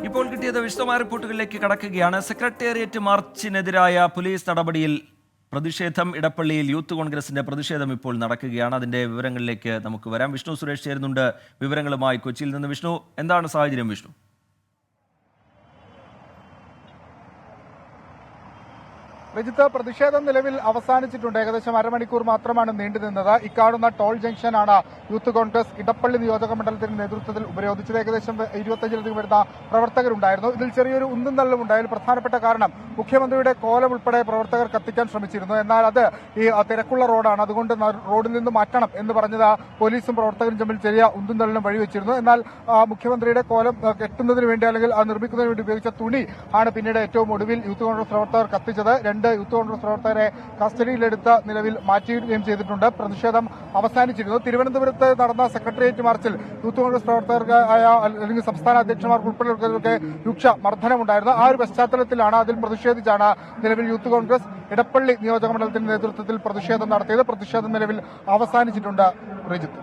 ഇപ്പോൾ കിട്ടിയത് വിശദമായ റിപ്പോർട്ടുകളിലേക്ക് കടക്കുകയാണ്. സെക്രട്ടേറിയറ്റ് മാർച്ചിനെതിരായ പോലീസ് നടപടിയിൽ പ്രതിഷേധം. ഇടപ്പള്ളിയിൽ യൂത്ത് കോൺഗ്രസിന്റെ പ്രതിഷേധം ഇപ്പോൾ നടക്കുകയാണ്. അതിന്റെ വിവരങ്ങളിലേക്ക് നമുക്ക് വരാം. വിഷ്ണു സുരേഷ് ചേരുന്നുണ്ട് വിവരങ്ങളുമായി കൊച്ചിയിൽ നിന്ന്. വിഷ്ണു, എന്താണ് സാഹചര്യം? വിഷ്ണു, രജിത്ത്, പ്രതിഷേധം നിലവിൽ അവസാനിച്ചിട്ടുണ്ട്. ഏകദേശം അരമണിക്കൂർ മാത്രമാണ് നീണ്ടുനിന്നത്. ഇക്കാണുന്ന ടോൾ ജംഗ്ഷനാണ് യൂത്ത് കോൺഗ്രസ് ഇടപ്പള്ളി നിയോജക മണ്ഡലത്തിന്റെ നേതൃത്വത്തിൽ ഉപരോധിച്ചത്. ഏകദേശം 25ലധികം വരുന്ന പ്രവർത്തകരുണ്ടായിരുന്നു. ഇതിൽ ചെറിയൊരു ഉന്തും തള്ളും ഉണ്ടായാലും പ്രധാനപ്പെട്ട കാരണം മുഖ്യമന്ത്രിയുടെ കോലം ഉൾപ്പെടെ പ്രവർത്തകർ കത്തിക്കാൻ ശ്രമിച്ചിരുന്നു. എന്നാൽ അത് ഈ തിരക്കുള്ള റോഡാണ്, അതുകൊണ്ട് റോഡിൽ നിന്ന് മാറ്റണം എന്ന് പറഞ്ഞത് പോലീസും പ്രവർത്തകരും തമ്മിൽ ചെറിയ ഉന്തും തള്ളിനും വഴിവെച്ചിരുന്നു. എന്നാൽ മുഖ്യമന്ത്രിയുടെ കോലം കെട്ടുന്നതിന് വേണ്ടി അല്ലെങ്കിൽ നിർമ്മിക്കുന്നതിന് വേണ്ടി ഉപയോഗിച്ച തുണി ആണ് പിന്നീട് ഏറ്റവും ഒടുവിൽ യൂത്ത് കോൺഗ്രസ് പ്രവർത്തകർ കത്തിച്ചത്. യൂത്ത് കോൺഗ്രസ് പ്രവർത്തകരെ കസ്റ്റഡിയിലെടുത്ത് നിലവിൽ മാറ്റുകയും ചെയ്തിട്ടുണ്ട്. പ്രതിഷേധം അവസാനിച്ചിരുന്നു. തിരുവനന്തപുരത്ത് നടന്ന സെക്രട്ടേറിയറ്റ് മാർച്ചിൽ യൂത്ത് കോൺഗ്രസ് പ്രവർത്തകർക്കായ അല്ലെങ്കിൽ സംസ്ഥാന അധ്യക്ഷന്മാർക്ക് ഉൾപ്പെടെയുള്ളവർക്ക് രൂക്ഷ മർദ്ദനമുണ്ടായിരുന്നു. ആ ഒരു പശ്ചാത്തലത്തിലാണ്, അതിൽ പ്രതിഷേധിച്ചാണ് നിലവിൽ യൂത്ത് കോൺഗ്രസ് ഇടപ്പള്ളി നിയോജക മണ്ഡലത്തിന്റെ നേതൃത്വത്തിൽ പ്രതിഷേധം നടത്തിയത്. പ്രതിഷേധം നിലവിൽ അവസാനിച്ചിട്ടുണ്ട്. രജിത്ത്,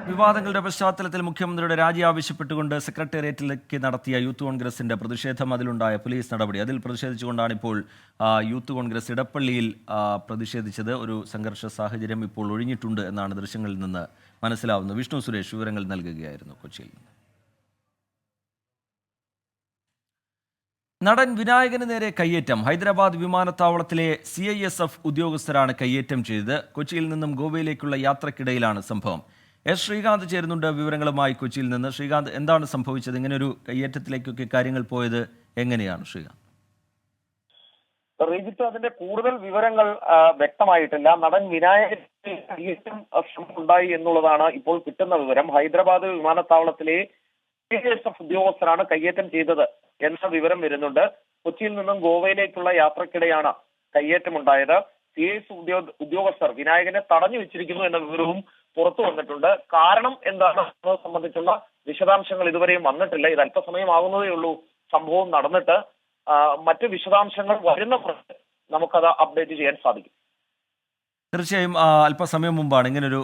വിവാദങ്ങളുടെ പശ്ചാത്തലത്തിൽ മുഖ്യമന്ത്രിയുടെ രാജി ആവശ്യപ്പെട്ടുകൊണ്ട് സെക്രട്ടേറിയറ്റിലേക്ക് നടത്തിയ യൂത്ത് കോൺഗ്രസിന്റെ പ്രതിഷേധം, അതിലുണ്ടായ പോലീസ് നടപടി, അതിൽ പ്രതിഷേധിച്ചുകൊണ്ടാണ് ഇപ്പോൾ യൂത്ത് കോൺഗ്രസ് ഇടപ്പള്ളിയിൽ പ്രതിഷേധിച്ചത്. ഒരു സംഘർഷ സാഹചര്യം ഇപ്പോൾ ഒഴിഞ്ഞിട്ടുണ്ട് എന്നാണ് ദൃശ്യങ്ങളിൽ നിന്ന് മനസ്സിലാവുന്നത്. വിഷ്ണു സുരേഷ് വിവരങ്ങൾ നൽകുകയായിരുന്നു കൊച്ചിയിൽ നിന്ന്. നടൻ വിനായകന് നേരെ കയ്യേറ്റം. ഹൈദരാബാദ് വിമാനത്താവളത്തിലെ CISF ഉദ്യോഗസ്ഥരാണ് കയ്യേറ്റം ചെയ്തത്. കൊച്ചിയിൽ നിന്നും ഗോവയിലേക്കുള്ള യാത്രക്കിടയിലാണ് സംഭവം. ശ്രീകാന്ത് ചേരുന്നുണ്ട് വിവരങ്ങളുമായി കൊച്ചിയിൽ നിന്ന്. ശ്രീകാന്ത്, എന്താണ് സംഭവിച്ചത്? ഇങ്ങനെ ഒരു കയ്യേറ്റത്തിലേക്കൊക്കെ കാര്യങ്ങൾ പോയത് എങ്ങനെയാണ് ശ്രീകാന്ത്? റീജിത്ത്, അതിന്റെ കൂടുതൽ വിവരങ്ങൾ വ്യക്തമായിട്ടില്ല. നടൻ വിനായകന് കയ്യേറ്റം ഉണ്ടായി എന്നുള്ളതാണ് ഇപ്പോൾ കിട്ടുന്ന വിവരം. ഹൈദരാബാദ് വിമാനത്താവളത്തിലെ CISF ഉദ്യോഗസ്ഥരാണ് കയ്യേറ്റം ചെയ്തത് എന്ന വിവരം വരുന്നുണ്ട്. കൊച്ചിയിൽ നിന്നും ഗോവയിലേക്കുള്ള യാത്രക്കിടെയാണ് കയ്യേറ്റമുണ്ടായത്. CISF ഉദ്യോഗസ്ഥർ വിനായകനെ തടഞ്ഞു വെച്ചിരിക്കുന്നു എന്ന വിവരവും പുറത്തു വന്നിട്ടുണ്ട്. കാരണം എന്താണെന്നത് സംബന്ധിച്ചുള്ള വിശദാംശങ്ങൾ ഇതുവരെയും വന്നിട്ടില്ല. ഇത് അല്പസമയമാകുന്നതേ ഉള്ളൂ സംഭവം നടന്നിട്ട്. മറ്റ് വിശദാംശങ്ങൾ വരുന്ന നമുക്കത് അപ്ഡേറ്റ് ചെയ്യാൻ സാധിക്കും. തീർച്ചയായും അല്പസമയം മുമ്പാണ് ഇങ്ങനൊരു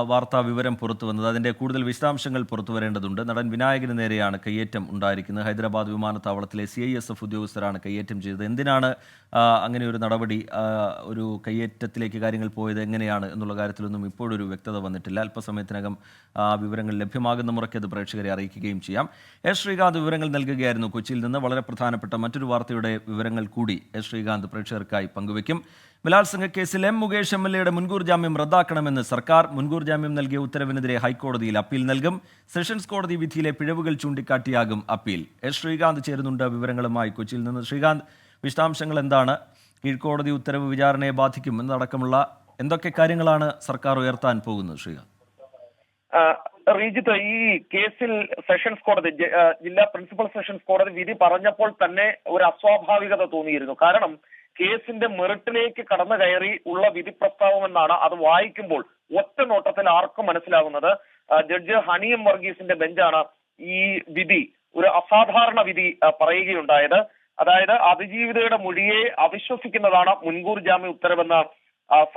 വാർത്താ വിവരം പുറത്തു വന്നത്. അതിൻ്റെ കൂടുതൽ വിശദാംശങ്ങൾ പുറത്തു വരേണ്ടതുണ്ട്. നടൻ വിനായകന് നേരെയാണ് കയ്യേറ്റം ഉണ്ടായിരിക്കുന്നത്. ഹൈദരാബാദ് വിമാനത്താവളത്തിലെ CISF ഉദ്യോഗസ്ഥരാണ് കയ്യേറ്റം ചെയ്തത്. എന്തിനാണ് അങ്ങനെ ഒരു നടപടി, ഒരു കയ്യേറ്റത്തിലേക്ക് കാര്യങ്ങൾ പോയത് എങ്ങനെയാണ് എന്നുള്ള കാര്യത്തിലൊന്നും ഇപ്പോഴൊരു വ്യക്തത വന്നിട്ടില്ല. അല്പസമയത്തിനകം വിവരങ്ങൾ ലഭ്യമാകുന്ന മുറയ്ക്ക് അത് പ്രേക്ഷകരെ അറിയിക്കുകയും ചെയ്യാം. ശ്രീകാന്ത് വിവരങ്ങൾ നൽകുകയായിരുന്നു കൊച്ചിയിൽ നിന്ന്. വളരെ പ്രധാനപ്പെട്ട മറ്റൊരു വാർത്തയുടെ വിവരങ്ങൾ കൂടി ശ്രീകാന്ത് പ്രേക്ഷകർക്കായി പങ്കുവയ്ക്കും. ബലാത്സംഗ കേസിൽ മുകേഷ് MLA മുൻകൂർ ജാമ്യം റദ്ദാക്കണമെന്ന് സർക്കാർ. മുൻകൂർ ജാമ്യം നൽകിയ ഉത്തരവിനെതിരെ ഹൈക്കോടതിയിൽ അപ്പീൽ നൽകും. സെഷൻസ് കോടതി വിധിയിലെ പിഴവുകൾ ചൂണ്ടിക്കാട്ടിയാകും അപ്പീൽ. ശ്രീകാന്ത് ചേരുന്നുണ്ട് വിവരങ്ങളുമായി കൊച്ചിയിൽ നിന്ന്. ശ്രീകാന്ത്, വിശദാംശങ്ങൾ എന്താണ്? കീഴ്ക്കോടതി ഉത്തരവ് വിചാരണയെ ബാധിക്കും എന്നതടക്കമുള്ള എന്തൊക്കെ കാര്യങ്ങളാണ് സർക്കാർ ഉയർത്താൻ പോകുന്നത്? ശ്രീകാന്ത്, റീജിത്ത്, ഈ കേസിൽ സെഷൻസ് കോടതി, ജില്ലാ പ്രിൻസിപ്പൽ സെഷൻസ് കോടതി വിധി പറഞ്ഞപ്പോൾ തന്നെ ഒരു അസ്വാഭാവികത തോന്നിയിരുന്നു. കാരണം കേസിന്റെ മെറിറ്റിലേക്ക് കടന്നു കയറി ഉള്ള വിധി പ്രസ്താവമെന്നാണ് അത് വായിക്കുമ്പോൾ ഒറ്റ നോട്ടത്തിൽ ആർക്കും മനസ്സിലാകുന്നത്. ജഡ്ജ് ഹണി M വർഗീസിന്റെ ബെഞ്ചാണ് ഈ വിധി, ഒരു അസാധാരണ വിധി പറയുകയുണ്ടായത്. അതായത് അതിജീവിതയുടെ മൊഴിയെ അവിശ്വസിക്കുന്നതാണ് മുൻകൂർ ജാമ്യ ഉത്തരവെന്ന്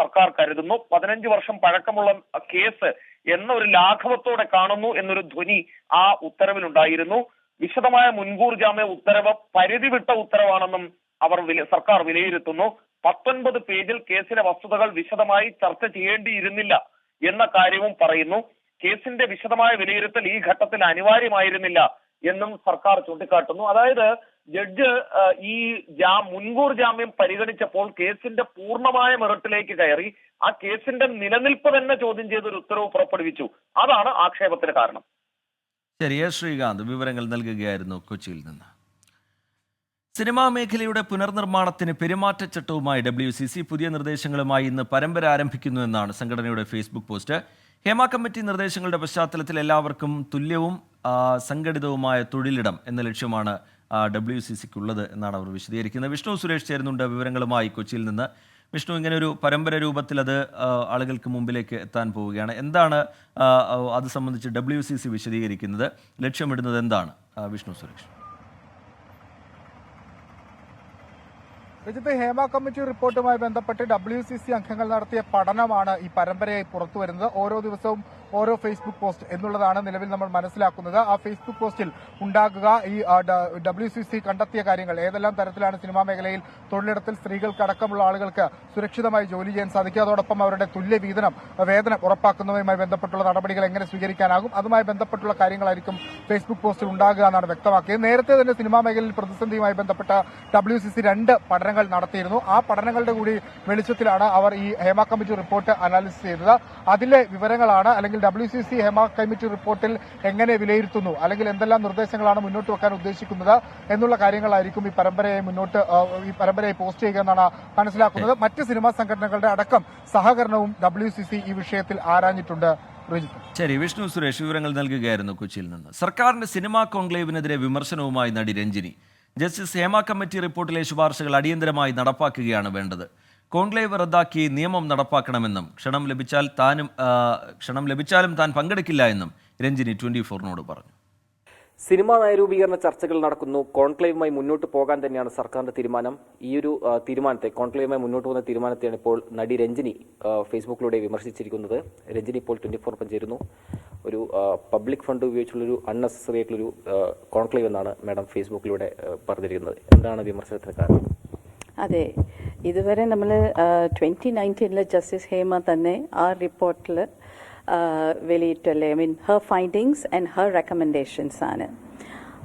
സർക്കാർ കരുതുന്നു. 15 വർഷം പഴക്കമുള്ള കേസ് എന്ന ഒരു ലാഘവത്തോടെ കാണുന്നു എന്നൊരു ധ്വനി ആ ഉത്തരവിലുണ്ടായിരുന്നു. വിശദമായ മുൻകൂർ ജാമ്യ ഉത്തരവ് പരിധി വിട്ട ഉത്തരവാണെന്നും സർക്കാർ വിലയിരുത്തുന്നു. 19 പേജിൽ കേസിലെ വസ്തുതകൾ വിശദമായി ചർച്ച ചെയ്യേണ്ടിയിരുന്നില്ല എന്ന കാര്യവും പറയുന്നു. കേസിന്റെ വിശദമായ വിലയിരുത്തൽ ഈ ഘട്ടത്തിൽ അനിവാര്യമായിരുന്നില്ല എന്നും സർക്കാർ ചൂണ്ടിക്കാട്ടുന്നു. അതായത് ജഡ്ജ് ഈ മുൻകൂർ ജാമ്യം പരിഗണിച്ചപ്പോൾ കേസിന്റെ പൂർണ്ണമായ മെറിറ്റിലേക്ക് കയറി ആ കേസിന്റെ നിലനിൽപ്പ് തന്നെ ചോദ്യം ചെയ്തൊരു ഉത്തരവ് പുറപ്പെടുവിച്ചു. അതാണ് ആക്ഷേപത്തിന് കാരണം. ശരി, ശ്രീകാന്ത് വിവരങ്ങൾ നൽകുകയായിരുന്നു കൊച്ചിയിൽ നിന്ന്. സിനിമാ മേഖലയുടെ പുനർനിർമ്മാണത്തിന് പെരുമാറ്റച്ചട്ടവുമായി WCC പുതിയ നിർദ്ദേശങ്ങളുമായി ഇന്ന് പരമ്പര ആരംഭിക്കുന്നു എന്നാണ് സംഘടനയുടെ ഫേസ്ബുക്ക് പോസ്റ്റ്. ഹേമ കമ്മിറ്റി നിർദ്ദേശങ്ങളുടെ പശ്ചാത്തലത്തിൽ എല്ലാവർക്കും തുല്യവും സംഘടിതവുമായ തൊഴിലിടം എന്ന ലക്ഷ്യമാണ് WCCക്കുള്ളത് എന്നാണ് അവർ വിശദീകരിക്കുന്നത്. വിഷ്ണു സുരേഷ് ചേരുന്നുണ്ട് വിവരങ്ങളുമായി കൊച്ചിയിൽ നിന്ന്. വിഷ്ണു, ഇങ്ങനെ ഒരു പരമ്പര രൂപത്തിൽ അത് ആളുകൾക്ക് മുമ്പിലേക്ക് എത്താൻ പോവുകയാണ്. എന്താണ് അത് സംബന്ധിച്ച് WCC വിശദീകരിക്കുന്നത്? ലക്ഷ്യമിടുന്നത് എന്താണ് വിഷ്ണു സുരേഷ്? രജിത്ത്, ഹേമ കമ്മിറ്റി റിപ്പോർട്ടുമായി ബന്ധപ്പെട്ട് WCC അംഗങ്ങൾ നടത്തിയ പഠനമാണ് ഈ പരമ്പരയായി പുറത്തുവരുന്നത്. ഓരോ ദിവസവും ഓരോ ഫേസ്ബുക്ക് പോസ്റ്റ് എന്നുള്ളതാണ് നിലവിൽ നമ്മൾ മനസ്സിലാക്കുന്നത്. ആ ഫേസ്ബുക്ക് പോസ്റ്റിൽ ഉണ്ടാകുക ഈ WCC കണ്ടെത്തിയ കാര്യങ്ങൾ, ഏതെല്ലാം തരത്തിലാണ് സിനിമാ മേഖലയിൽ തൊഴിലിടത്തിൽ സ്ത്രീകൾക്കടക്കമുള്ള ആളുകൾക്ക് സുരക്ഷിതമായി ജോലി ചെയ്യാൻ സാധിക്കുക, അതോടൊപ്പം അവരുടെ തുല്യ വേതനം ഉറപ്പാക്കുന്നതുമായി ബന്ധപ്പെട്ടുള്ള നടപടികൾ എങ്ങനെ സ്വീകരിക്കാനാകും, അതുമായി ബന്ധപ്പെട്ടുള്ള കാര്യങ്ങളായിരിക്കും ഫേസ്ബുക്ക് പോസ്റ്റിൽ ഉണ്ടാകുക എന്നാണ് വ്യക്തമാക്കിയത്. നേരത്തെ തന്നെ സിനിമാ മേഖലയിൽ പ്രതിസന്ധിയുമായി ബന്ധപ്പെട്ട WCC 2 പഠനങ്ങൾ നടത്തിയിരുന്നു. ആ പഠനങ്ങളുടെ കൂടി വെളിച്ചത്തിലാണ് അവർ ഈ ഹേമ കമ്മിറ്റി റിപ്പോർട്ട് അനാലിസിസ് ചെയ്തത്. അതിലെ വിവരങ്ങളാണ്, അല്ലെങ്കിൽ WCC ഹേമ കമ്മിറ്റി റിപ്പോർട്ടിൽ എങ്ങനെ വിലയിരുത്തുന്നു, അല്ലെങ്കിൽ എന്തെല്ലാം നിർദ്ദേശങ്ങളാണ് മുന്നോട്ട് വെക്കാൻ ഉദ്ദേശിക്കുന്നത് എന്നുള്ള കാര്യങ്ങളായിരിക്കും ഈ പരമ്പരയെ പോസ്റ്റ് ചെയ്യുക എന്നാണ് മനസ്സിലാക്കുന്നത്. മറ്റ് സിനിമാ സംഘടനകളുടെ അടക്കം സഹകരണവും WCC ഈ വിഷയത്തിൽ ആരാഞ്ഞിട്ടുണ്ട്. ശരി, വിഷ്ണു സുരേഷ് വിവരങ്ങൾ നൽകുകയായിരുന്നു കൊച്ചിയിൽ നിന്ന്. സർക്കാരിന്റെ സിനിമാ കോൺക്ലേവിനെതിരെ വിമർശനവുമായി നടി രഞ്ജിനി. ജസ്റ്റിസ് ഹേമ കമ്മിറ്റി റിപ്പോർട്ടിലെ ശുപാർശകൾ അടിയന്തരമായി നടപ്പാക്കുകയാണ് വേണ്ടത്. കോൺക്ലേവ് റദ്ദാക്കി നിയമം നടപ്പാക്കണമെന്നും ക്ഷണം ലഭിച്ചാലും താൻ പങ്കെടുക്കില്ല എന്നും രഞ്ജിനി 24-നോട് പറഞ്ഞു. സിനിമാ നയരൂപീകരണ ചർച്ചകൾ നടക്കുന്നു. കോൺക്ലേവുമായി മുന്നോട്ട് പോകാൻ തന്നെയാണ് സർക്കാരിന്റെ തീരുമാനം. ഈ ഒരു തീരുമാനത്തെ, കോൺക്ലേവുമായി മുന്നോട്ട് പോകുന്ന തീരുമാനത്തെയാണ് ഇപ്പോൾ നടി രഞ്ജിനി ഫേസ്ബുക്കിലൂടെ വിമർശിച്ചിരിക്കുന്നത്. രഞ്ജിനി ഇപ്പോൾ 24 ചേരുന്നു. ഒരു പബ്ലിക് ഫണ്ട് ഉപയോഗിച്ചുള്ളൊരു അൺനെസസറി ആയിട്ടുള്ളൊരു കോൺക്ലേവ് എന്നാണ് മാഡം ഫേസ്ബുക്കിലൂടെ പറഞ്ഞിരിക്കുന്നത്. എന്താണ് വിമർശനത്തിന് കാരണം? അതെ, ഇതുവരെ നമ്മൾ 2019 ജസ്റ്റിസ് ഹേമ തന്നെ ആ റിപ്പോർട്ടിൽ വെളിയിട്ടല്ലേ, her findings and her recommendations ആണ്.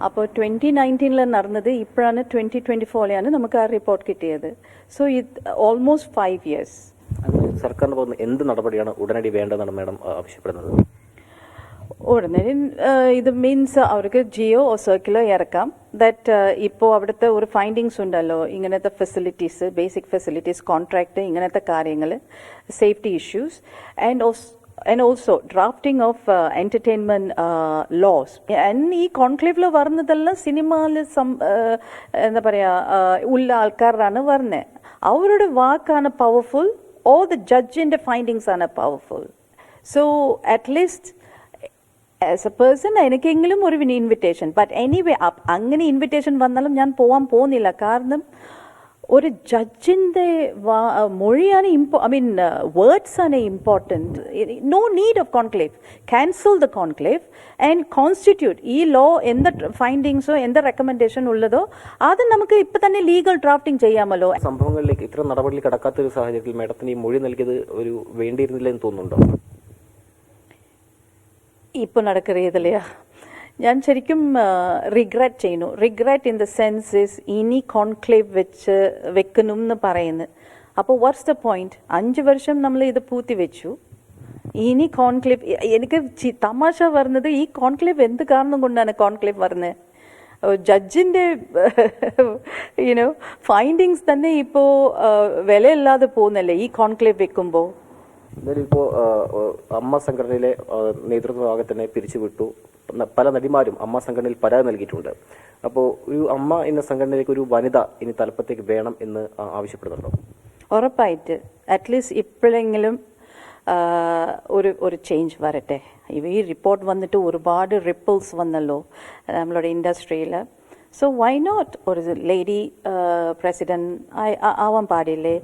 അപ്പോൾ 2019 നടന്നത് ഇപ്പോഴാണ് 2024 നമുക്ക് ആ റിപ്പോർട്ട് കിട്ടിയത്. സോ ഇത് ഓൾമോസ്റ്റ് 5 years. സർക്കാരിന് പോകുന്ന എന്ത് നടപടിയാണ് ഉടനടി വേണ്ടതെന്നാണ് മാഡം ആവശ്യപ്പെടുന്നത്? ഉടനടി ഇത് മീൻസ് അവർക്ക് ജിയോ സർക്കുലർ ഇറക്കാം. ദാറ്റ് ഇപ്പോൾ അവിടുത്തെ ഒരു ഫൈൻഡിങ്സ് ഉണ്ടല്ലോ, ഇങ്ങനത്തെ ഫെസിലിറ്റീസ്, ബേസിക് ഫെസിലിറ്റീസ്, കോൺട്രാക്ട്, ഇങ്ങനത്തെ കാര്യങ്ങൾ, safety issues, and also drafting of entertainment laws. And ഈ കോൺക്ലേവിൽ വരുന്നതെല്ലാം സിനിമയിൽ എന്താ പറയുക ഉള്ള ആൾക്കാരാണ് വരുന്നത്. അവരുടെ വാക്കാണ് പവർഫുൾ, ഓൾ ദ ജഡ്ജിന്റെ ഫൈൻഡിങ്സ് ആണ് powerful. So at least as a person എനിക്കെങ്കിലും ഒരു ഇൻവിറ്റേഷൻ, ബട്ട് എനിവേ അങ്ങനെ ഇൻവിറ്റേഷൻ വന്നാലും ഞാൻ പോകാൻ പോകുന്നില്ല. കാരണം ഒരു ജഡ്ജിന്റെ മൊഴിയാണ് വേർഡ്സ് ആണ് important. No need of conclave. Cancel the conclave and constitute. ഈ ലോ എന്ത് ഫൈൻഡിങ്സോ എന്ത് റെക്കമെൻഡേഷൻ ഉള്ളതോ അത് നമുക്ക് ഇപ്പൊ തന്നെ ലീഗൽ ഡ്രാഫ്റ്റിംഗ് ചെയ്യാമല്ലോ. സംഭവങ്ങളിലേക്ക് ഇത്ര നടപടിയിൽ കടക്കാത്ത ഒരു സാഹചര്യത്തിൽ മാഡത്തിന് ഈ മൊഴി നൽകിയത് ഒരു വേണ്ടിയിരുന്നില്ല എന്ന് തോന്നുന്നുണ്ടോ? ഇപ്പൊ നടക്കറിയതില്ലയാ, ഞാൻ ശരിക്കും റിഗ്രറ്റ് ചെയ്യുന്നു. Regret in the sense is ഇനി കോൺക്ലേവ് വെക്കണം എന്ന് പറയുന്നത്. അപ്പോൾ വാട്ട്സ് ദ പോയിന്റ്? 5 വർഷം നമ്മൾ ഇത് പൂത്തി വെച്ചു. ഇനി കോൺക്ലേവ്, എനിക്ക് തമാശ വരുന്നത് ഈ കോൺക്ലേവ് എന്ത് കാരണം കൊണ്ടാണ് കോൺക്ലേവ് വരുന്നത്? ജഡ്ജിന്റെ ഫൈൻഡിങ്സ് തന്നെ ഇപ്പോൾ വിലയില്ലാതെ പോകുന്നല്ലേ ഈ കോൺക്ലേവ് വെക്കുമ്പോൾ. എന്തായാലും ഇപ്പോൾ അമ്മ സംഘടനയിലെ നേതൃത്വഭാഗം തന്നെ പിരിച്ചുവിട്ടു. പല നടിമാരും അമ്മ സംഘടനയിൽ പരാതി നൽകിയിട്ടുണ്ട്. അപ്പോൾ ഒരു അമ്മ എന്ന സംഘടനയിലേക്ക് ഒരു വനിത ഇനി തലപ്പത്തേക്ക് വേണം എന്ന് ആവശ്യപ്പെടുന്നുണ്ടോ? ഉറപ്പായിട്ട് അറ്റ്ലീസ്റ്റ് ഇപ്പോഴെങ്കിലും ഒരു ചേഞ്ച് വരട്ടെ. ഈ റിപ്പോർട്ട് വന്നിട്ട് ഒരുപാട് റിപ്പിൾസ് വന്നല്ലോ നമ്മളുടെ ഇൻഡസ്ട്രിയിൽ. സോ വൈ നോട്ട് ഒരു ലേഡി പ്രസിഡന്റ് ആവാൻ പാടില്ലേ?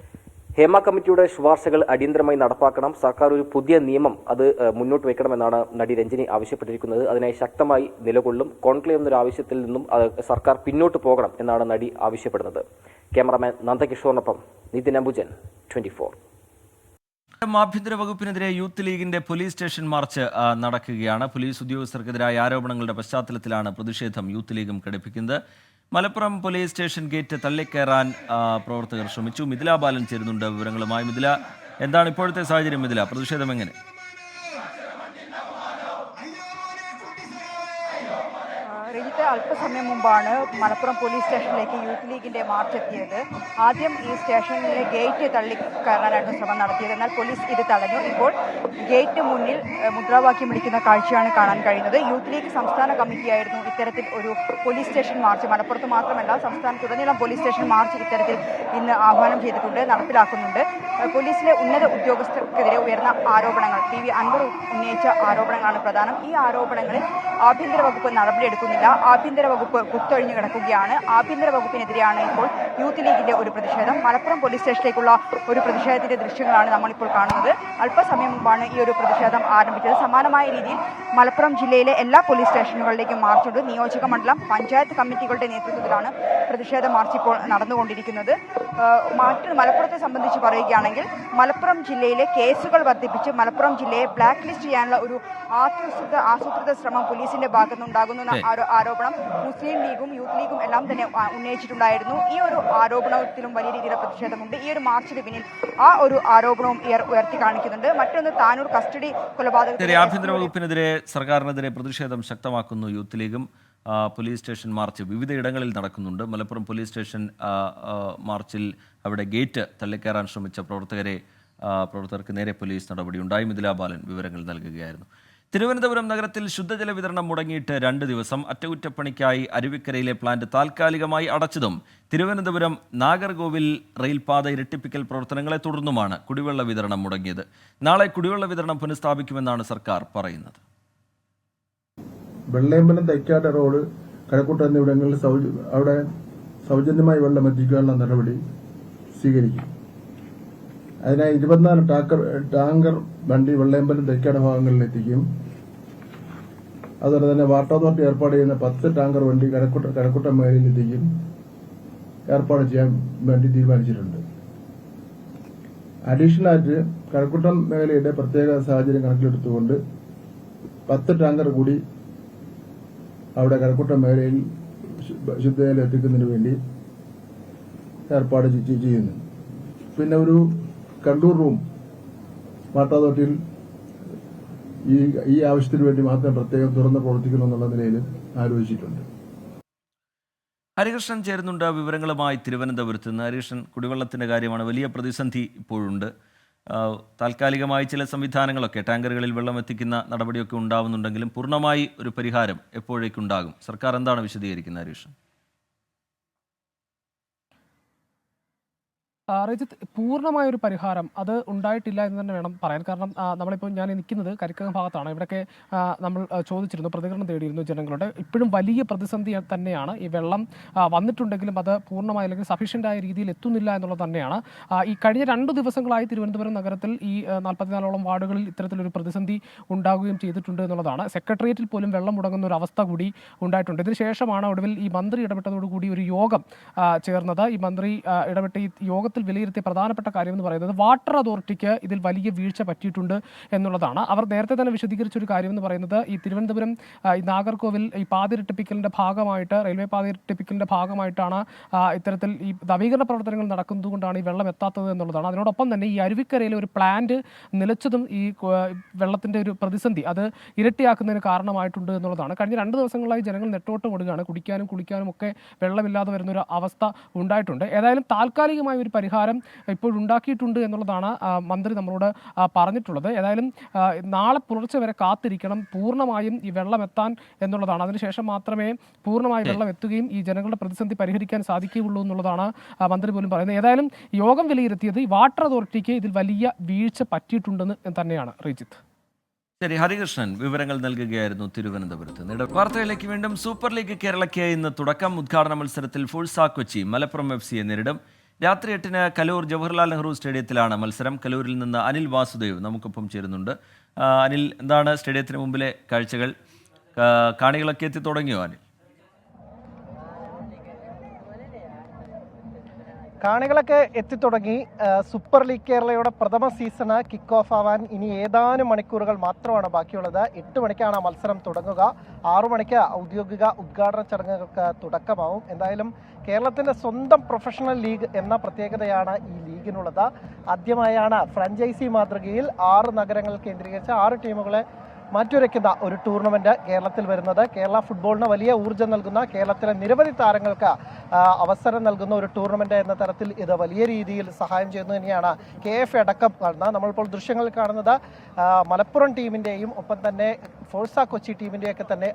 ഹേമ കമ്മിറ്റിയുടെ ശുപാർശകൾ അടിയന്തരമായി നടപ്പാക്കണം. സർക്കാർ ഒരു പുതിയ നിയമം അത് മുന്നോട്ട് വെക്കണമെന്നാണ് നടി രഞ്ജിനി ആവശ്യപ്പെട്ടിരിക്കുന്നത്. അതിനായി ശക്തമായി നിലകൊള്ളും. കോൺക്ലേവ് എന്നൊരു ആവശ്യത്തിൽ നിന്നും സർക്കാർ പിന്നോട്ട് പോകണം എന്നാണ് നടി ആവശ്യപ്പെടുന്നത്. ക്യാമറാമാൻ നന്ദകിഷോറിനൊപ്പം നിതിൻ അംബുജൻ, 24. ആഭ്യന്തര വകുപ്പിനെതിരെ യൂത്ത് ലീഗിന്റെ പോലീസ് സ്റ്റേഷൻ മാർച്ച് നടക്കുകയാണ്. പോലീസ് ഉദ്യോഗസ്ഥർക്കെതിരായ ആരോപണങ്ങളുടെ പശ്ചാത്തലത്തിലാണ് പ്രതിഷേധം യൂത്ത് ലീഗും ഘടിപ്പിക്കുന്നത്. മലപ്പുറം പോലീസ് സ്റ്റേഷൻ ഗേറ്റ് തള്ളിക്കയറാൻ പ്രവർത്തകർ ശ്രമിച്ചു. മിഥില ബാലൻ ചേരുന്നുണ്ട് വിവരങ്ങളുമായി. മിഥില, എന്താണ് ഇപ്പോഴത്തെ സാഹചര്യം? മിഥില, പ്രതിഷേധം എങ്ങനെ? അല്പസമയം മുമ്പാണ് മലപ്പുറം പോലീസ് സ്റ്റേഷനിലേക്ക് യൂത്ത് ലീഗിന്റെ മാർച്ച് എത്തിയത്. ആദ്യം ഈ സ്റ്റേഷനിലെ ഗേറ്റ് തള്ളിക്കയറാനായിരുന്നു ശ്രമം നടത്തിയത്. എന്നാൽ പോലീസ് ഇത് തടഞ്ഞു. ഇപ്പോൾ ഗേറ്റ് മുന്നിൽ മുദ്രാവാക്യം വിളിക്കുന്ന കാഴ്ചയാണ് കാണാൻ കഴിയുന്നത്. യൂത്ത് ലീഗ് സംസ്ഥാന കമ്മിറ്റിയായിരുന്നു ഇത്തരത്തിൽ ഒരു പോലീസ് സ്റ്റേഷൻ മാർച്ച്, മലപ്പുറത്ത് മാത്രമല്ല സംസ്ഥാനത്തുടനീളം പോലീസ് സ്റ്റേഷൻ മാർച്ച് ഇത്തരത്തിൽ ഇന്ന് ആഹ്വാനം ചെയ്തിട്ടുണ്ട്, നടപ്പിലാക്കുന്നുണ്ട്. പോലീസിലെ ഉന്നത ഉദ്യോഗസ്ഥർക്കെതിരെ ഉയർന്ന ആരോപണങ്ങൾ, TV അൻവർ ഉന്നയിച്ച ആരോപണങ്ങളാണ് പ്രധാനം. ഈ ആരോപണങ്ങളിൽ ആഭ്യന്തര വകുപ്പ് നടപടിയെടുക്കുന്നില്ല. ആഭ്യന്തര വകുപ്പ് കുത്തൊഴിഞ്ഞു കിടക്കുകയാണ്. ആഭ്യന്തര വകുപ്പിനെതിരെയാണ് ഇപ്പോൾ യൂത്ത് ലീഗിന്റെ ഒരു പ്രതിഷേധം. മലപ്പുറം പോലീസ് സ്റ്റേഷനിലേക്കുള്ള ഒരു പ്രതിഷേധത്തിന്റെ ദൃശ്യങ്ങളാണ് നമ്മളിപ്പോൾ കാണുന്നത്. അല്പസമയം മുമ്പാണ് ഈ ഒരു പ്രതിഷേധം ആരംഭിച്ചത്. സമാനമായ രീതിയിൽ മലപ്പുറം ജില്ലയിലെ എല്ലാ പോലീസ് സ്റ്റേഷനുകളിലേക്കും മാർച്ചുണ്ട്. നിയോജക മണ്ഡലം പഞ്ചായത്ത് കമ്മിറ്റികളുടെ നേതൃത്വത്തിലാണ് പ്രതിഷേധ മാർച്ച് ഇപ്പോൾ നടന്നുകൊണ്ടിരിക്കുന്നത്. മലപ്പുറത്തെ സംബന്ധിച്ച് പറയുകയാണെങ്കിൽ മലപ്പുറം ജില്ലയിലെ കേസുകൾ വർദ്ധിപ്പിച്ച് മലപ്പുറം ജില്ലയെ ബ്ലാക്ക് ലിസ്റ്റ് ചെയ്യാനുള്ള ഒരു ആസൂത്രിത ശ്രമം പോലീസിന്റെ ഭാഗത്തുനിന്നുണ്ടാകുന്ന ആരോപണം മുസ്ലിം ലീഗും യൂത്ത് ലീഗും എല്ലാം തന്നെ ഉന്നയിച്ചിട്ടുണ്ടായിരുന്നു. ഈ ഒരു ആരോപണത്തിലും വലിയ രീതിയിലുള്ള പ്രതിഷേധമുണ്ട്. ഈ ഒരു മാർച്ചിന് പിന്നിൽ ആ ഒരു ആരോപണവും ഉയർത്തി കാണിക്കുന്നുണ്ട്. മറ്റൊന്ന് താനൂർ കസ്റ്റഡി കൊലപാതകത്തിൽ ആഭ്യന്തര വകുപ്പിനെതിരെ സർക്കാരിനെതിരെ പ്രതിഷേധം ശക്തമാക്കുന്നു യൂത്ത് ലീഗും. പോലീസ് സ്റ്റേഷൻ മാർച്ച് വിവിധയിടങ്ങളിൽ നടക്കുന്നുണ്ട്. മലപ്പുറം പോലീസ് സ്റ്റേഷൻ മാർച്ചിൽ അവിടെ ഗേറ്റ് തള്ളിക്കയറാൻ ശ്രമിച്ച പ്രവർത്തകർക്ക് നേരെ പോലീസ് നടപടിയുണ്ടായി. മിഥില ബാലൻ വിവരങ്ങൾ നൽകുകയായിരുന്നു. തിരുവനന്തപുരം നഗരത്തിൽ ശുദ്ധജല വിതരണം മുടങ്ങിയിട്ട് 2 ദിവസം. അറ്റകുറ്റപ്പണിക്കായി അരുവിക്കരയിലെ പ്ലാന്റ് താൽക്കാലികമായി അടച്ചതും തിരുവനന്തപുരം നാഗർകോവിൽ റെയിൽപാത ഇരട്ടിപ്പിക്കൽ പ്രവർത്തനങ്ങളെ തുടർന്നുമാണ് കുടിവെള്ള വിതരണം മുടങ്ങിയത്. നാളെ കുടിവെള്ള വിതരണം പുനഃസ്ഥാപിക്കുമെന്നാണ് സർക്കാർ പറയുന്നത്. വെള്ളയമ്പലം തൈക്കാട് റോഡ് കഴക്കൂട്ട എന്നിവിടങ്ങളിൽ അവിടെ സൗജന്യമായി വെള്ളം എത്തിക്കാനുള്ള നടപടി സ്വീകരിക്കും. അതിനായി 24 ടാങ്കർ വണ്ടി വെള്ളയമ്പലം തൈക്കാട് ഭാഗങ്ങളിൽ എത്തിക്കും. അതുപോലെ തന്നെ വാട്ടർ അതോറിറ്റി ഏർപ്പാട് ചെയ്യുന്ന 10 ടാങ്കർ വണ്ടി കഴക്കൂട്ടം മേഖലയിൽ എത്തിക്കും ഏർപ്പാട് ചെയ്യാൻ വേണ്ടി തീരുമാനിച്ചിട്ടുണ്ട്. അഡീഷണൽ ആയിട്ട് കഴക്കൂട്ടം മേഖലയുടെ പ്രത്യേക സാഹചര്യം കണക്കിലെടുത്തുകൊണ്ട് 10 ടാങ്കർ കൂടി അവിടെ കഴക്കൂട്ടം മേഖലയിൽ ശുദ്ധജലം എത്തിക്കുന്നതിന് വേണ്ടി ഏർപ്പാട് ചെയ്യുന്നു. പിന്നെ ഒരു കണ്ടൂർ റൂം വാട്ടർ അതോറിറ്റിയിൽ ഈ ആവശ്യത്തിന് വേണ്ടി മാത്രം പ്രത്യേകം തുറന്ന് പ്രവർത്തിക്കണമെന്നുള്ള നിലയിൽ ആലോചിച്ചിട്ടുണ്ട്. ഹരികൃഷ്ണൻ ചേരുന്നുണ്ട് വിവരങ്ങളുമായി തിരുവനന്തപുരത്ത് നിന്ന്. ഹരികൃഷ്ണൻ, കുടിവെള്ളത്തിന്റെ കാര്യമാണ് വലിയ പ്രതിസന്ധി ഇപ്പോഴുണ്ട്. താൽക്കാലികമായി ചില സംവിധാനങ്ങളൊക്കെ ടാങ്കറുകളിൽ വെള്ളം എത്തിക്കുന്ന നടപടിയൊക്കെ ഉണ്ടാവുന്നുണ്ടെങ്കിലും പൂർണ്ണമായി ഒരു പരിഹാരം എപ്പോഴേക്കുണ്ടാകും? സർക്കാർ എന്താണ് വിശദീകരിക്കുന്നത് ഹരീഷൻ? രജിത്ത്, പൂർണ്ണമായൊരു പരിഹാരം അത് ഉണ്ടായിട്ടില്ല എന്ന് തന്നെ വേണം പറയാൻ. കാരണം നമ്മളിപ്പോൾ ഞാൻ നിൽക്കുന്നത് കരിക്കകം ഭാഗത്താണ്. ഇവിടെയൊക്കെ നമ്മൾ ചോദിച്ചിരുന്നു, പ്രതികരണം തേടിയിരുന്നു ജനങ്ങളുടെ. ഇപ്പോഴും വലിയ പ്രതിസന്ധി തന്നെയാണ്. ഈ വെള്ളം വന്നിട്ടുണ്ടെങ്കിലും അത് പൂർണ്ണമായി അല്ലെങ്കിൽ സഫീഷ്യൻ്റായ രീതിയിൽ എത്തുന്നില്ല എന്നുള്ളത് തന്നെയാണ്. ഈ കഴിഞ്ഞ 2 ദിവസങ്ങളായി തിരുവനന്തപുരം നഗരത്തിൽ ഈ 44ഓളം വാർഡുകളിൽ ഇത്തരത്തിലൊരു പ്രതിസന്ധി ഉണ്ടാകുകയും ചെയ്തിട്ടുണ്ട് എന്നുള്ളതാണ്. സെക്രട്ടേറിയറ്റിൽ പോലും വെള്ളം മുടങ്ങുന്ന ഒരു അവസ്ഥ കൂടി ഉണ്ടായിട്ടുണ്ട്. ഇതിനുശേഷമാണ് ഒടുവിൽ ഈ മന്ത്രി ഇടപെട്ടതോടുകൂടി ഒരു യോഗം ചേർന്നത്. ഈ മന്ത്രി ഇടപെട്ട് ഈ യോഗത്തിൽ വിലയിരുത്തിയ പ്രധാനപ്പെട്ട കാര്യം എന്ന് പറയുന്നത് വാട്ടർ അതോറിറ്റിക്ക് ഇതിൽ വലിയ വീഴ്ച പറ്റിയിട്ടുണ്ട് എന്നുള്ളതാണ്. അവർ നേരത്തെ തന്നെ വിശദീകരിച്ചൊരു കാര്യം എന്ന് പറയുന്നത് ഈ തിരുവനന്തപുരം ഈ നാഗർകോവിൽ ഈ പാതിരട്ടിപ്പിക്കലിൻ്റെ ഭാഗമായിട്ട് റെയിൽവേ പാതിരട്ടിപ്പിക്കലിൻ്റെ ഭാഗമായിട്ടാണ് ഇത്തരത്തിൽ ഈ നവീകരണ പ്രവർത്തനങ്ങൾ നടക്കുന്നതുകൊണ്ടാണ് ഈ വെള്ളം എത്താത്തത് എന്നുള്ളതാണ്. അതിനോടൊപ്പം തന്നെ ഈ അരുവിക്കരയിലെ ഒരു പ്ലാന്റ് നിലച്ചതും ഈ വെള്ളത്തിൻ്റെ ഒരു പ്രതിസന്ധി അത് ഇരട്ടിയാക്കുന്നതിന് കാരണമായിട്ടുണ്ട് എന്നുള്ളതാണ്. കഴിഞ്ഞ 2 ദിവസങ്ങളായി ജനങ്ങൾ നെട്ടോട്ടം ഓടുകയാണ്. കുടിക്കാനും കുളിക്കാനും ഒക്കെ വെള്ളമില്ലാതെ വരുന്നൊരു അവസ്ഥ ഉണ്ടായിട്ടുണ്ട്. ഏതായാലും താൽക്കാലികമായ ഒരു പരിഹാരം ഇപ്പോഴുണ്ടാക്കിയിട്ടുണ്ട് എന്നുള്ളതാണ് മന്ത്രി നമ്മളോട് പറഞ്ഞിട്ടുള്ളത്. ഏതായാലും നാളെ പുലർച്ചെ വരെ കാത്തിരിക്കണം പൂർണ്ണമായും ഈ വെള്ളം എത്താൻ എന്നുള്ളതാണ്. അതിനുശേഷം മാത്രമേ പൂർണ്ണമായി വെള്ളം എത്തുകയും ഈ ജനങ്ങളുടെ പ്രതിസന്ധി പരിഹരിക്കാൻ സാധിക്കുകയുള്ളൂ എന്നുള്ളതാണ് മന്ത്രി പോലും പറയുന്നത്. ഏതായാലും യോഗം വിലയിരുത്തിയത് ഈ വാട്ടർ അതോറിറ്റിക്ക് ഇതിൽ വലിയ വീഴ്ച പറ്റിയിട്ടുണ്ടെന്ന് തന്നെയാണ്. റിജിത്ത്, ശരി, ഹരികൃഷ്ണൻ വിവരങ്ങൾ നൽകുകയായിരുന്നു തിരുവനന്തപുരത്ത്. വാർത്തകളിലേക്ക് വീണ്ടും. സൂപ്പർ ലീഗ് കേരളയ്ക്ക് ഇന്ന് തുടക്കം. ഉദ്ഘാടന മത്സരത്തിൽ ഫുൾസാ കൊച്ചി മലപ്പുറം FC നേരിടും. രാത്രി 8-ന് കലൂർ ജവഹർലാൽ നെഹ്റു സ്റ്റേഡിയത്തിലാണ് മത്സരം. കലൂരിൽ നിന്ന് അനിൽ വാസുദേവ് നമുക്കൊപ്പം ചേരുന്നുണ്ട്. അനിൽ, എന്താണ് സ്റ്റേഡിയത്തിന് മുമ്പിലെ കാഴ്ചകൾ? കാണികളൊക്കെ എത്തി തുടങ്ങിയോ അനിൽ? കാണികളൊക്കെ എത്തിത്തുടങ്ങി. സൂപ്പർ ലീഗ് കേരളയുടെ പ്രഥമ സീസണ് കിക്ക് ഓഫ് ആവാൻ ഇനി ഏതാനും മണിക്കൂറുകൾ മാത്രമാണ് ബാക്കിയുള്ളത്. 8 മണിക്കാണ് മത്സരം തുടങ്ങുക. 6 മണിക്ക് ഔദ്യോഗിക ഉദ്ഘാടന ചടങ്ങുകൾക്ക് തുടക്കമാവും. എന്തായാലും കേരളത്തിൻ്റെ സ്വന്തം പ്രൊഫഷണൽ ലീഗ് എന്ന പ്രത്യേകതയാണ് ഈ ലീഗിനുള്ളത്. ആദ്യമായാണ് ഫ്രാഞ്ചൈസി മാതൃകയിൽ 6 നഗരങ്ങൾ കേന്ദ്രീകരിച്ച് 6 ടീമുകളെ മാറ്റുരയ്ക്കുന്ന ഒരു ടൂർണമെന്റ് കേരളത്തിൽ വരുന്നത്. കേരള ഫുട്ബോളിന് വലിയ ഊർജ്ജം നൽകുന്ന, കേരളത്തിലെ നിരവധി താരങ്ങൾക്ക് അവസരം നൽകുന്ന ഒരു ടൂർണമെന്റ് എന്ന തരത്തിൽ ഇത് വലിയ രീതിയിൽ സഹായം ചെയ്യുന്നു തന്നെയാണ് KF അടക്കം കാണുന്നത്. നമ്മളിപ്പോൾ ദൃശ്യങ്ങളിൽ കാണുന്നത് മലപ്പുറം ടീമിന്റെയും ഒപ്പം തന്നെ ഫോഴ്സ കൊച്ചി ടീമിന്റെയൊക്കെ തന്നെ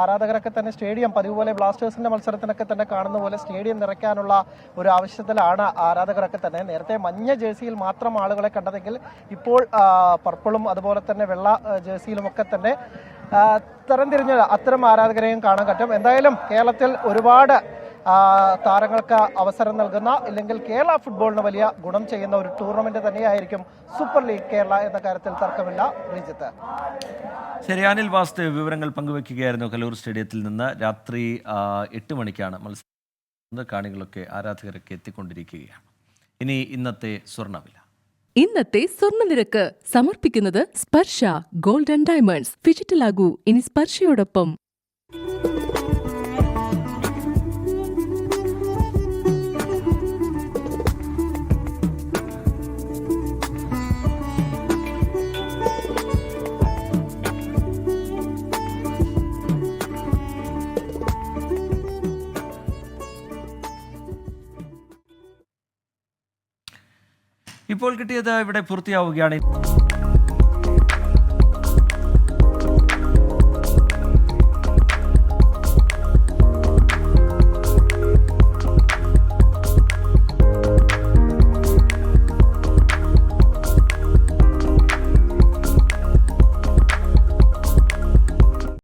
ആരാധകരൊക്കെ തന്നെ സ്റ്റേഡിയം പതിവ് പോലെ ബ്ലാസ്റ്റേഴ്സിന്റെ മത്സരത്തിനൊക്കെ തന്നെ കാണുന്ന പോലെ സ്റ്റേഡിയം നിറയ്ക്കാനുള്ള ഒരു ആവശ്യത്തിലാണ് ആരാധകരൊക്കെ തന്നെ. നേരത്തെ മഞ്ഞ ജേഴ്സിയിൽ മാത്രം ആളുകളെ കണ്ടതെങ്കിൽ ഇപ്പോൾ പർപ്പിളും അതുപോലെ തന്നെ വെള്ള ജേഴ്സിയിലുമൊക്കെ തന്നെ തരംതിരിഞ്ഞ അത്തരം ആരാധകരെയും കാണാൻ പറ്റും. എന്തായാലും കേരളത്തിൽ ഒരുപാട് താരങ്ങൾക്ക് അവസരം നൽകുന്ന, ഇല്ലെങ്കിൽ കേരള ഫുട്ബോളിന് വലിയ ഗുണം ചെയ്യുന്ന ഒരു ടൂർണമെന്റ് തന്നെയായിരിക്കും സൂപ്പർ ലീഗ് കേരള എന്ന കാര്യത്തിൽ തർക്കമില്ല. ശ്രീജിത്ത്. ശരി, അനിൽ വാസുദേവ് വിവരങ്ങൾ പങ്കുവെക്കുകയായിരുന്നു കലൂർ സ്റ്റേഡിയത്തിൽ നിന്ന്. രാത്രി 8 മണിക്കാണ് മത്സരം. കാണികളൊക്കെ ആരാധകരൊക്കെ എത്തിക്കൊണ്ടിരിക്കുകയാണ്. ഇനി ഇന്നത്തെ സ്വർണ്ണവില. ഇന്നത്തെ സ്വർണ്ണനിരക്ക് സമർപ്പിക്കുന്നത് സ്പർശ ഗോൾഡ് ആൻഡ് ഡയമണ്ട്സ്. ഫിജിറ്റലാകൂ ഇനി സ്പർശയോടൊപ്പം. ഇപ്പോൾ കിട്ടിയത് ഇവിടെ പൂർത്തിയാവുകയാണ്.